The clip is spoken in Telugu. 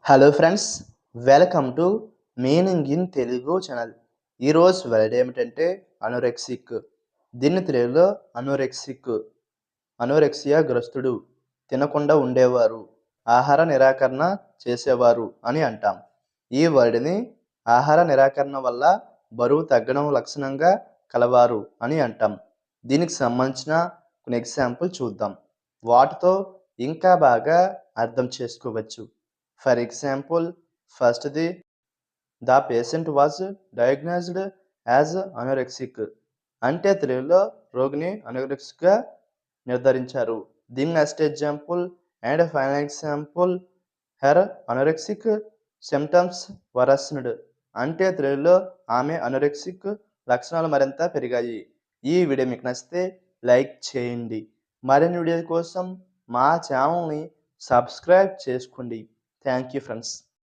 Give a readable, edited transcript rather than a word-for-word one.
Hello friends, welcome to meaning in Telugu channel. ఈరోజు వర్డ్ ఏమిటంటే అనోరెక్సిక్. దీన్ని తెలుగులో అనోరెక్సియా గ్రస్తుడు, తినకుండా ఉండేవారు, ఆహార నిరాకరణ చేసేవారు అని అంటాం. ఈ వర్డ్ని ఆహార నిరాకరణ వల్ల బరువు తగ్గడం లక్షణంగా కలవారు అని అంటాం. దీనికి సంబంధించిన కొన్ని ఎగ్జాంపుల్ చూద్దాం. వాటితో ఇంకా బాగా అర్థం చేసుకోవచ్చు. For example, firstది, the patient was diagnosed as anorexic. అంటే తెలుగులో రోగిని అనోరెక్సిక్గా నిర్ధారించారు. దీని next example and final example, her anorexic symptoms worsened. అంటే తెలుగులో ఆమె అనోరెక్సిక్ లక్షణాలు మరింత పెరిగాయి. ఈ వీడియో మీకు నచ్చితే లైక్ చేయండి. మరిన్ని వీడియోల కోసం మా ఛానల్ని సబ్స్క్రైబ్ చేసుకోండి. Thank you, friends.